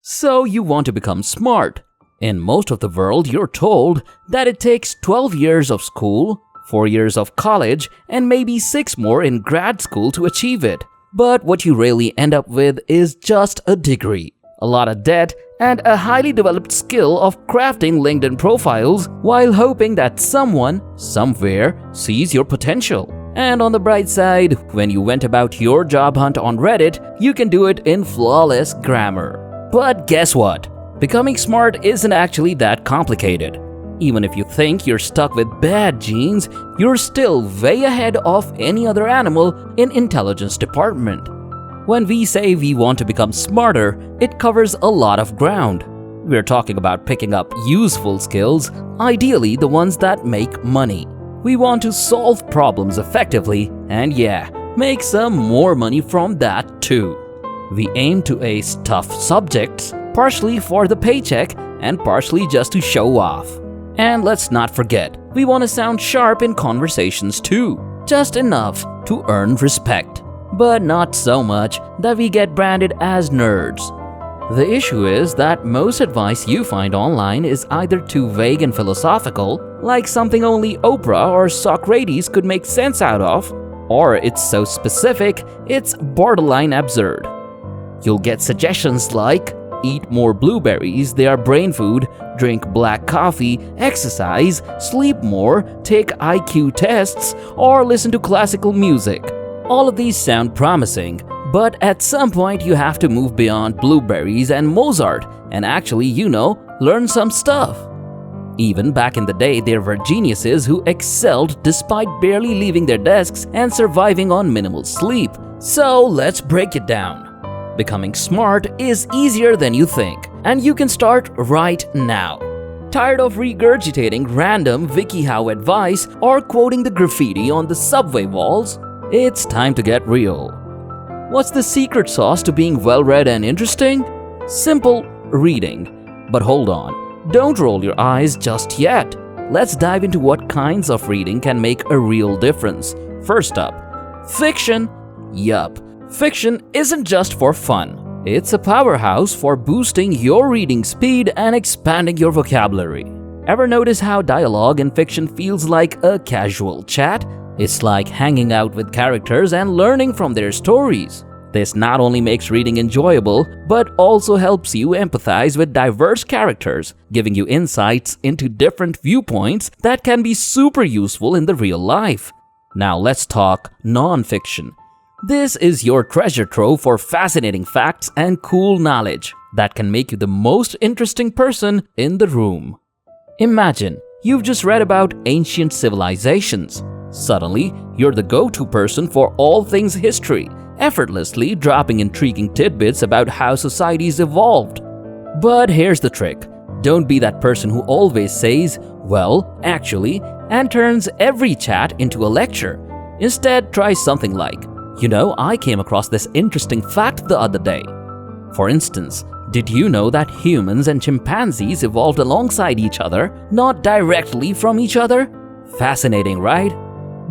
So you want to become smart. In most of the world, you're told that it takes 12 years of school, 4 years of college, and maybe 6 more in grad school to achieve it. But what you really end up with is just a degree, a lot of debt, and a highly developed skill of crafting LinkedIn profiles while hoping that someone, somewhere, sees your potential. And on the bright side, when you went about your job hunt on Reddit, you can do it in flawless grammar. But guess what? Becoming smart isn't actually that complicated. Even if you think you're stuck with bad genes, you're still way ahead of any other animal in intelligence department. When we say we want to become smarter, it covers a lot of ground. We're talking about picking up useful skills, ideally the ones that make money. We want to solve problems effectively and make some more money from that too. We aim to ace tough subjects, partially for the paycheck and partially just to show off. And let's not forget, we want to sound sharp in conversations too, just enough to earn respect, but not so much that we get branded as nerds. The issue is that most advice you find online is either too vague and philosophical, like something only Oprah or Socrates could make sense out of, or it's so specific, it's borderline absurd. You'll get suggestions like, eat more blueberries, they are brain food, drink black coffee, exercise, sleep more, take IQ tests, or listen to classical music. All of these sound promising, but at some point you have to move beyond blueberries and Mozart and actually, learn some stuff. Even back in the day, there were geniuses who excelled despite barely leaving their desks and surviving on minimal sleep. So let's break it down. Becoming smart is easier than you think, and you can start right now. Tired of regurgitating random WikiHow advice or quoting the graffiti on the subway walls? It's time to get real. What's the secret sauce to being well-read and interesting? Simple reading. But hold on, don't roll your eyes just yet. Let's dive into what kinds of reading can make a real difference. First up, fiction. Yup. Fiction isn't just for fun. It's a powerhouse for boosting your reading speed and expanding your vocabulary. Ever notice how dialogue in fiction feels like a casual chat? It's like hanging out with characters and learning from their stories. This not only makes reading enjoyable, but also helps you empathize with diverse characters, giving you insights into different viewpoints that can be super useful in the real life. Now let's talk non-fiction. This is your treasure trove for fascinating facts and cool knowledge that can make you the most interesting person in the room. Imagine you've just read about ancient civilizations. Suddenly, you're the go-to person for all things history, effortlessly dropping intriguing tidbits about how societies evolved. But here's the trick. Don't be that person who always says, "well, actually," and turns every chat into a lecture. Instead, try something like, I came across this interesting fact the other day. For instance, did you know that humans and chimpanzees evolved alongside each other, not directly from each other? Fascinating, right?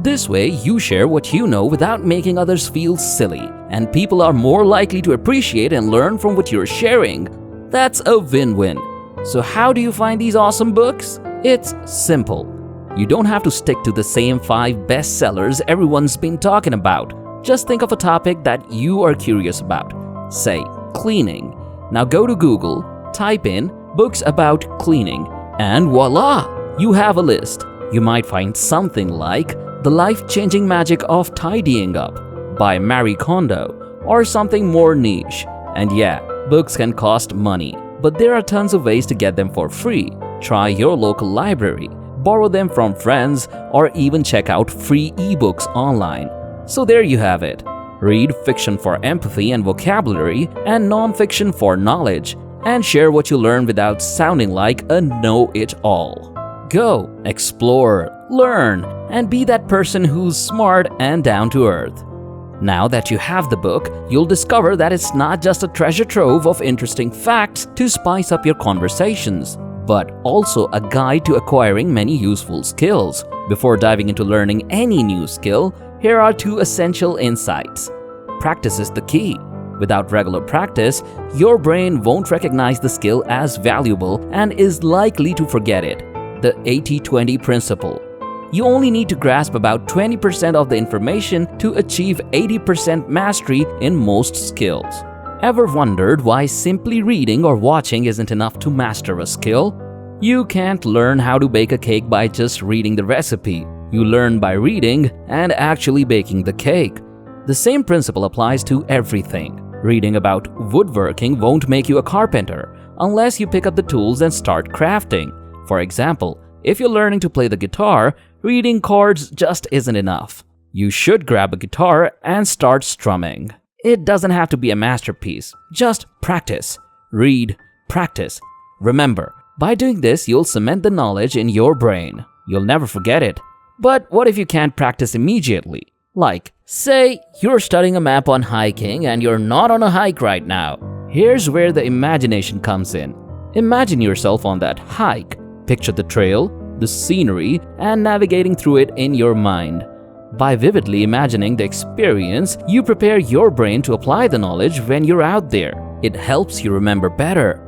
This way, you share what you know without making others feel silly, and people are more likely to appreciate and learn from what you're sharing. That's a win-win. So how do you find these awesome books? It's simple. You don't have to stick to the same 5 bestsellers everyone's been talking about. Just think of a topic that you are curious about. Say, cleaning. Now go to Google, type in books about cleaning, and voila! You have a list. You might find something like The Life-Changing Magic of Tidying Up by Marie Kondo, or something more niche. And books can cost money, but there are tons of ways to get them for free. Try your local library, borrow them from friends, or even check out free ebooks online. So there you have it. Read fiction for empathy and vocabulary, and non-fiction for knowledge, and share what you learn without sounding like a know-it-all. Go, explore, learn, and be that person who's smart and down to earth. Now that you have the book, you'll discover that it's not just a treasure trove of interesting facts to spice up your conversations, but also a guide to acquiring many useful skills. Before diving into learning any new skill, here are 2 essential insights. Practice is the key. Without regular practice, your brain won't recognize the skill as valuable and is likely to forget it. The 80-20 principle. You only need to grasp about 20% of the information to achieve 80% mastery in most skills. Ever wondered why simply reading or watching isn't enough to master a skill? You can't learn how to bake a cake by just reading the recipe. You learn by reading and actually baking the cake. The same principle applies to everything. Reading about woodworking won't make you a carpenter unless you pick up the tools and start crafting. For example, if you're learning to play the guitar, reading chords just isn't enough. You should grab a guitar and start strumming. It doesn't have to be a masterpiece, just practice. Read, practice. Remember, by doing this, you'll cement the knowledge in your brain. You'll never forget it. But what if you can't practice immediately? Like, say you're studying a map on hiking and you're not on a hike right now. Here's where the imagination comes in. Imagine yourself on that hike. Picture the trail, the scenery, and navigating through it in your mind. By vividly imagining the experience, you prepare your brain to apply the knowledge when you're out there. It helps you remember better.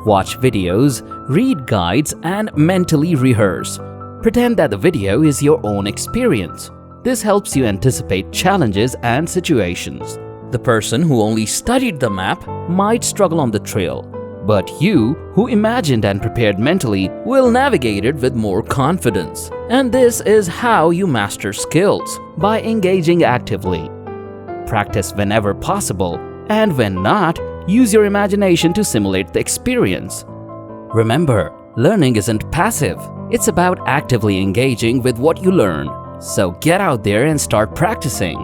Watch videos, read guides, and mentally rehearse. Pretend that the video is your own experience. This helps you anticipate challenges and situations. The person who only studied the map might struggle on the trail, but you, who imagined and prepared mentally, will navigate it with more confidence. And this is how you master skills, by engaging actively. Practice whenever possible, and when not, use your imagination to simulate the experience. Remember, learning isn't passive. It's about actively engaging with what you learn. So get out there and start practicing.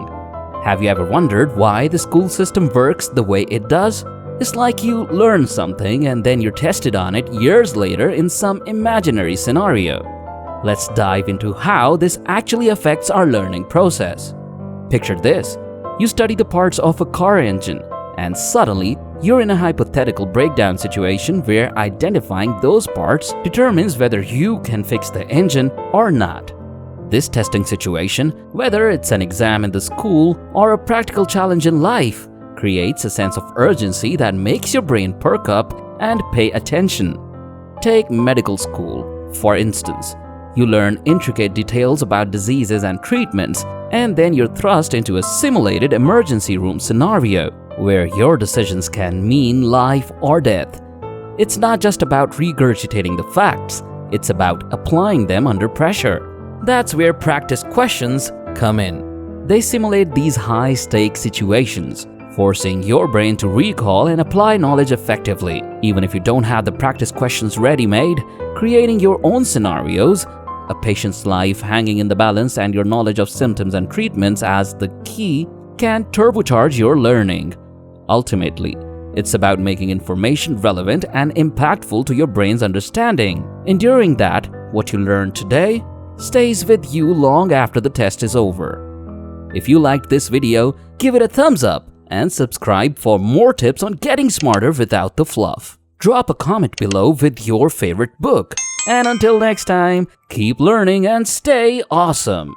Have you ever wondered why the school system works the way it does? It's like you learn something and then you're tested on it years later in some imaginary scenario. Let's dive into how this actually affects our learning process. Picture this. You study the parts of a car engine, and suddenly you're in a hypothetical breakdown situation where identifying those parts determines whether you can fix the engine or not. This testing situation, whether it's an exam in the school or a practical challenge in life, creates a sense of urgency that makes your brain perk up and pay attention. Take medical school, for instance. You learn intricate details about diseases and treatments, and then you're thrust into a simulated emergency room scenario where your decisions can mean life or death. It's not just about regurgitating the facts, it's about applying them under pressure. That's where practice questions come in. They simulate these high-stakes situations, forcing your brain to recall and apply knowledge effectively. Even if you don't have the practice questions ready-made, creating your own scenarios, a patient's life hanging in the balance and your knowledge of symptoms and treatments as the key, can turbocharge your learning. Ultimately, it's about making information relevant and impactful to your brain's understanding. Ensuring that what you learn today stays with you long after the test is over. If you liked this video, give it a thumbs up and subscribe for more tips on getting smarter without the fluff. Drop a comment below with your favorite book. And until next time, keep learning and stay awesome.